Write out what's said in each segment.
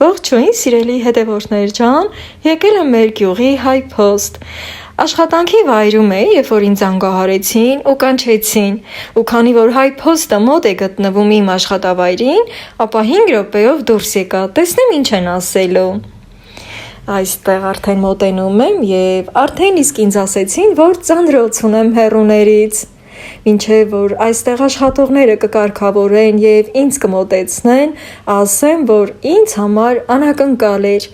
Ողջույն, սիրելի հետևորդներ ջան, եկել եմ մեր գյուղի Հայ Post։ Աշխատանքի վայրում էի, երբ որ ինձ անգահարեցին ու կանչեցին, ու քանի որ Հայ Post-ը մոտ է գտնվում իմ աշխատավայրին, ապա 5 րոպեով դուրս եկա, տեսնեմ ինչ են ասելու։ Այստեղ արդեն մոտենում եմ և արդեն իսկ ինձ ասեցին, որ ծանրոց ունեմ հեռուներից։ Մինչև որ այստեղ աշխատողները կկարգավորեն և ինձ կմոտեցնեն, ասեմ, որ ինձ համար անակնկալ էր։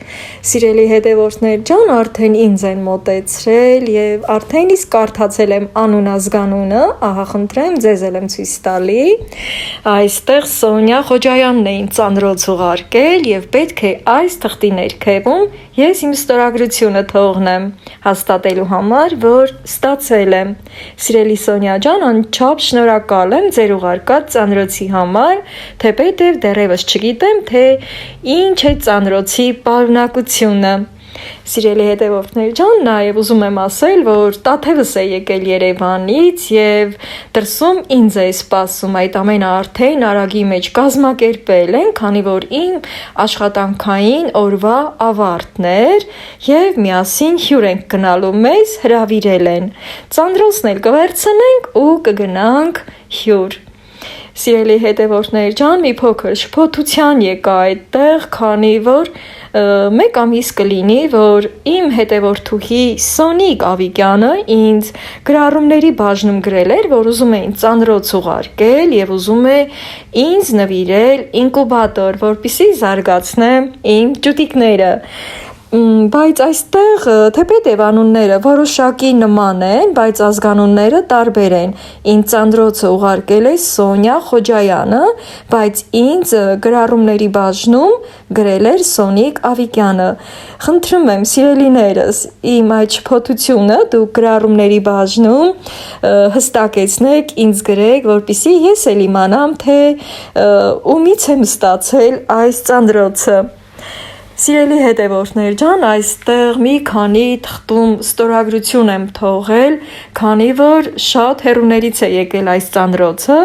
Սիրելի հետևորդներ ջան, արդեն ինձ են մոտեցրել և արդեն իսկ կարդացել եմ անուն ազգանունը, ահա խնդրեմ, ձեզ էլ եմ ցույց տալի։ Այստեղ Սոնյա Խոջայանն է ինձ ծանրոց ուղարկել և պետք է այս թղթի ներքևում ես իմ ստորագրությունը թողնեմ, հաստատելու համար, որ ստացել եմ։ Սիրելի Սոնյա ջան, անչափ շնորհակալ եմ ձեր ուղարկած ծանրոցի համար, թեպետև դեռևս չգիտեմ, թե ինչ է ծանրոցի պարունակությունը։ Սիրելի հետևորդներ ջան, նաև ուզում եմ ասել, որ տաթևս է եկել Երևանից և դրսում ինձ է սպասում, այդ ամենը արդեն արագի մեջ կազմակերպել են, քանի որ իմ աշխատանքային օրվա ավարտն էր և միասին հյուր ենք գնալու, մեզ հրավիրել են։ Ծանրոցն էլ կվերցնենք ու կգնանք հյուր։ Սիրելի հետևորդներ ջան, մի փոքր շփոթության եկա այդտեղ, քանի որ 1 ամիս կլինի, որ իմ հետևորդուհի Սոնիկ Ավիկյանը ինձ գրառումների բաժնում գրել էր, որ ուզում է ինձ ծանրոց ուղարկել և ուզում է ինձ նվիրել ինկուբատոր, որպեսզի զարգացնեմ իմ ճուտիկները։ Բայց այստեղ թեպետև անունները որոշակի նման են, բայց ազգանունները տարբեր են։ Ինձ ծանրոցը ուղարկել է Սոնյա Խոջայանը, բայց ինձ գրառումների բաժնում գրել էր Սոնիկ Ավիկյանը։ Խնդրում եմ, սիրելիներս, իմ այդ շփոթությունը դուք գրառումների բաժնում հստակեցնեք, ինձ գրեք, որպեսզի ես էլ իմանամ, թե ումից եմ ստացել այս ծանրոցը։ Սիրելի հետևորդներ ջան, այստեղ մի քանի թղթում ստորագրություն եմ թողել, քանի որ շատ հեռուներից է եկել այս ծանրոցը,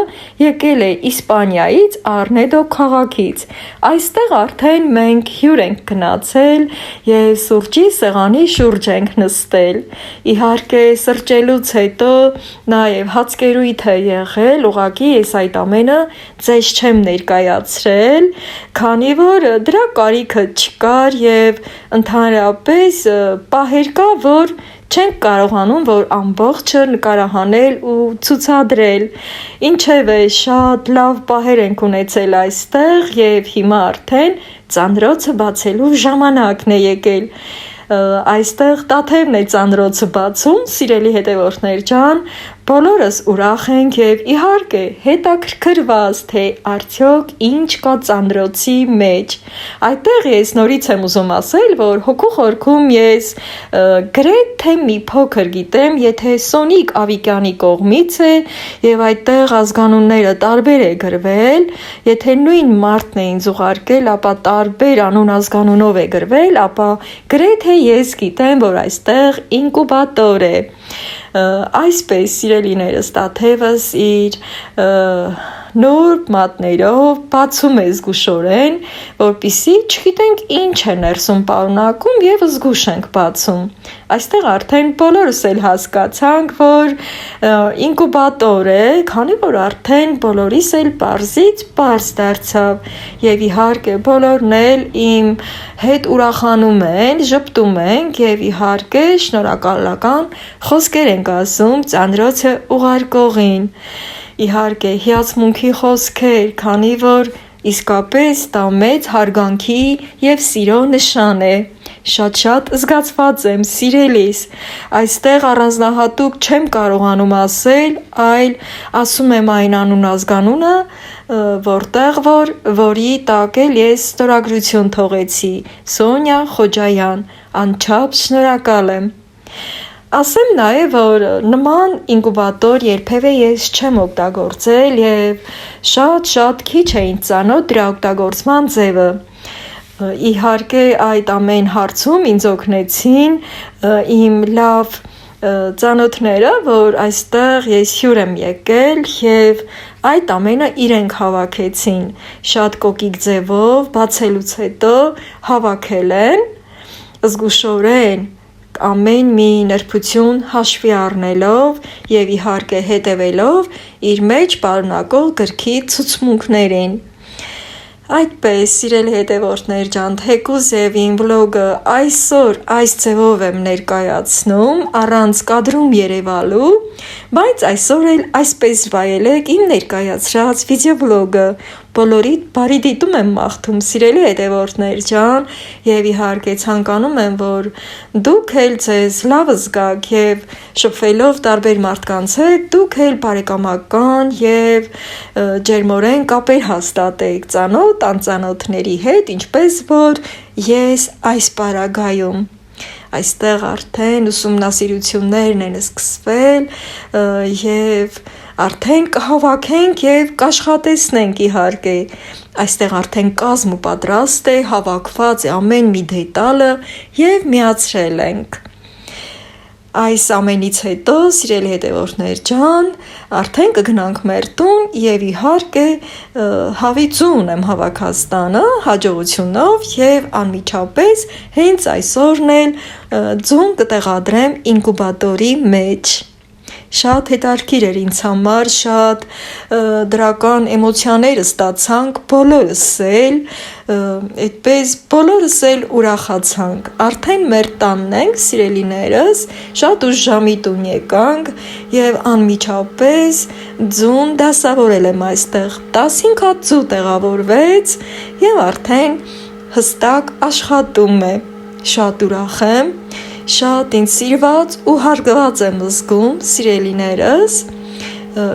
եկել է Իսպանիայից, Արնեդո քաղաքից։ Այստեղ արդեն մենք հյուր ենք գնացել և սուրճի սեղանի շուրջ ենք նստել։ Իհարկե սրճելուց հետո նաև հացկերույթ է եղել, ուղղակի ես այդ ամենը ձեզ չեմ ներկայացրել, քանի որ դրա կարիքը չկար և ընդհանրապես պահեր կա, որ չենք կարողանում, որ ամբողջը նկարահանել ու ցուցադրել։ Ինչևէ, շատ լավ պահեր ենք ունեցել այստեղ և հիմա արդեն ծանրոցը բացելու ժամանակն է եկել։ Այստեղ տաթևն է ծանրոցը բացում, սիրելի հետևորդներ ջան, բոլորս ուրախ ենք և իհարկե հետաքրքրված, թե արդյոք ինչ կա ծանրոցի մեջ։ Այդտեղ ես նորից եմ ուզում ասել, որ հոգու խորքում ես գրեթե մի փոքր գիտեմ, եթե Սոնիկ Ավիկյանի կողմից է և այդտեղ ազգանունները տարբեր է գրվել, եթե նույն մարդն է ինձ ուղարկել, ապա տարբեր անուն ազգանունով է գրվել, ապա գրեթե ես գիտեմ, որ այստեղ ինկուբատոր է։ Այսպես, սիրելիներս, տաթևս իր նուրբ մատներով բացում է զգուշորեն, որպեսզի չգիտենք ինչ է ներսում պարունակում և զգուշ ենք բացում։ Այստեղ արդեն բոլորս էլ հասկացանք, որ ինկուբատոր է, քանի որ արդեն բոլորիս էլ պարզից պարզ դարձավ և իհարկե բոլորն էլ իմ հետ ուրախանում են, ժպտում ենք և իհարկե շնորհակալական խոսքեր ենք ասում ծանրոցը ուղարկողին։ Իհարկե հիացմունքի խոսքեր, քանի որ իսկապես դա մեծ հարգանքի և սիրո նշան է։ Շատ զգացված եմ, սիրելիս։ Այստեղ առանձնահատուկ չեմ կարողանում ասել, այլ ասում եմ այն անուն ազգանունը, որի տակ էլ ես ստորագրություն թողեցի՝ Սոնյա Խոջայան, անչափ շնորհակալ եմ։ Ասեմ նաև, որ նման ինկուբատոր երբևէ ես չեմ օգտագործել և շատ քիչ է ինձ ծանոթ դրա օգտագործման ձևը։ Իհարկե այդ ամեն հարցում ինձ օգնեցին իմ լավ ծանոթները, որ այստեղ ես հյուր եմ եկել եւ այդ ամենը իրենք հավաքեցին, շատ կոկիկ ձևով, բացելուց հետո հավաքել են, զգուշորեն ամեն մի նրբություն հաշվի առնելով եւ իհարկե հետևելով իր մեջ պարունակող գրքի ցուցմունքներին։ Այդպես, սիրելի հետևորդներ ջան, թեկուզ եւ իմ վլոգը այսօր այս ձևով եմ ներկայացնում, առանց կադրում երևալու, բայց այսօր էլ այսպես վայելեք իմ ներկայացրած վիդեովլոգը։ Բոլորիդ բարի դիտում եմ մաղթում, սիրելի հետևորդներ ջան, եւ իհարկե ցանկանում եմ, որ դուք էլ ձեզ լավ զգաք եւ շփվելով տարբեր մարդկանց հետ, դուք էլ բարեկամական եւ ջերմորեն կապեր հաստատեք ծանոթ անծանոթների հետ, ինչպես որ ես այս պարագայում այստեղ արդեն ուսումնասիրություններն են սկսվել եւ արդեն կհավաքենք եւ կաշխատեցնենք իհարկե այստեղ արդեն կազմ ու պատրաստ է, հավաքված է ամեն մի դետալը եւ միացրել ենք այս ամենից հետո, սիրելի հետևորդներ ջան, արդեն կգնանք մեր տուն եւ իհարկե հավի ձուն եմ հավաքած տանը հաջողությունով եւ անմիջապես հենց այսօրն էլ ձուն կտեղադրեմ ինկուբատորի մեջ։ Շատ հետաքրքիր էր ինձ համար, շատ դրական էմոցիաներ ստացանք բոլորս էլ, այդպես բոլորս էլ ուրախացանք։ Արդեն մեր տանն ենք, սիրելիներս, շատ ուշ ժամի տուն եկանք եւ անմիջապես ձուն դասավորել եմ այստեղ 15 հատ ձու տեղավորվեց եւ արդեն հստակ աշխատում է։ Շատ ուրախ եմ, շատ ինձ սիրված ու հարգված եմ զգում, սիրելիներս,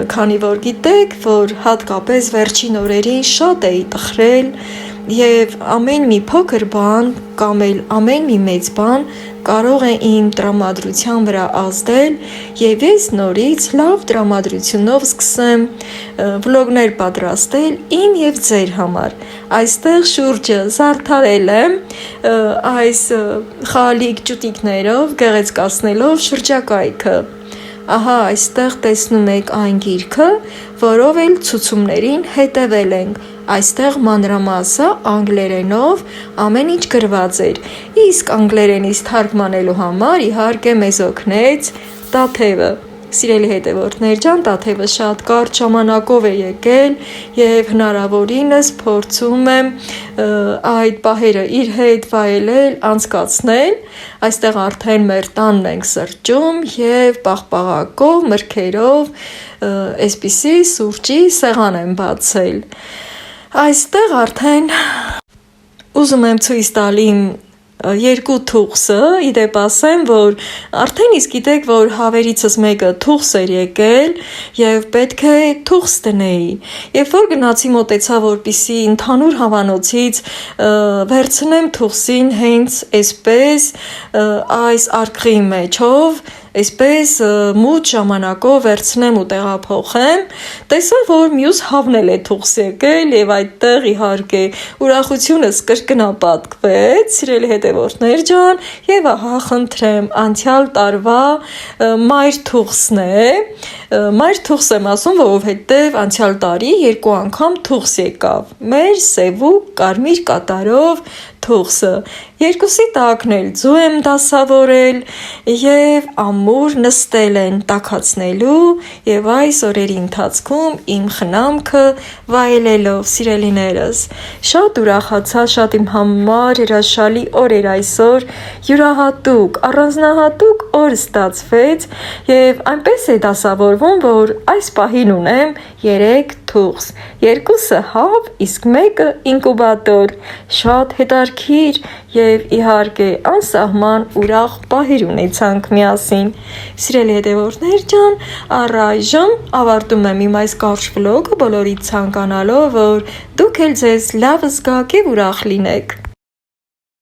քանի որ գիտեք, որ հատկապես վերջին օրերին շատ էի տխրել եւ ամեն մի փոքր բան կամ էլ ամեն մի մեծ բան կարող է իմ տրամադրության վրա ազդել եւ ես նորից լավ տրամադրությունով սկսեմ վլոգներ պատրաստել իմ եւ ձեր համար։ Այստեղ շուրջը զարդարել եմ այս խաղալիք ճուտիկներով, գեղեցկացնելով շրջակայքը։ Ահա այստեղ տեսնում եք այն գիրքը, որով էլ ցուցումներին հետևել ենք։ Այստեղ մանրամասը անգլերենով ամեն ինչ գրված էր։ Իսկ անգլերենից թարգմանելու համար իհարկե մեզ օգնեց Տաթևը։ Սիրելի հետևորդներ ջան, Տաթևը շատ կարճ ժամանակով է եկել եւ հնարավորինս փորձում եմ այդ պահերը իր հետ վայելել, անցկացնել։ Այստեղ արդեն մեր տանն ենք սրճում եւ պաղպաղակով, մրգերով, այսպիսի սուրճի սեղան եմ բացել։ Այստեղ արդեն ուզում եմ ցույց տալ իմ երկու թուղսը, իդեպ ասեմ, որ արդեն իսկ գիտեք, որ հավերիցս մեկը թուղս էր եկել եւ պետք է թուղս դնեի։ Երբ որ գնացի մոտեցա, որպիսի ընդհանուր հավանոցից վերցնեմ թուղսին հենց այսպես այս արկղի մեջով, այսպես մութ ժամանակով վերցնեմ ու տեղափոխեմ, տեսա, որ մյուս հավն էլ է թուղս եկել եւ այդտեղ իհարկե ուրախությունս կրկնապատկվեց, սիրելի հետևորդներ ջան, եւ ահա խնդրեմ, անցյալ տարվա մայր թուղսն է, մայր թուղս եմ ասում, որովհետեւ անցյալ տարի 2 անգամ թուղս եկավ, մեր սև ու կարմիր կատարով թուղսը, երկուսի տակն էլ ձու եմ դասավորել եւ ամուր նստել են տաքացնելու եւ այս օրերի ընթացքում իմ խնամքը վայելելով, սիրելիներս, շատ ուրախացա, շատ իմ համար հրաշալի օր էր այսօր, յուրահատուկ, առանձնահատուկ օր ստացվեց եւ այնպես է դասավորվում, որ այս պահին ունեմ 3 թուղս, 2-ը հավ, իսկ 1-ը ինկուբատոր, շատ հետաքրքիր եւ իհարկե անսահման ուրախ պահեր ունեցանք միասին։ Սիրելի հետևորդներ ջան, առայժմ ավարտում եմ իմ այս կարճ վլոգը, բոլորիդ ցանկանալով, որ դուք էլ ձեզ լավ զգաք եւ ուրախ լինեք։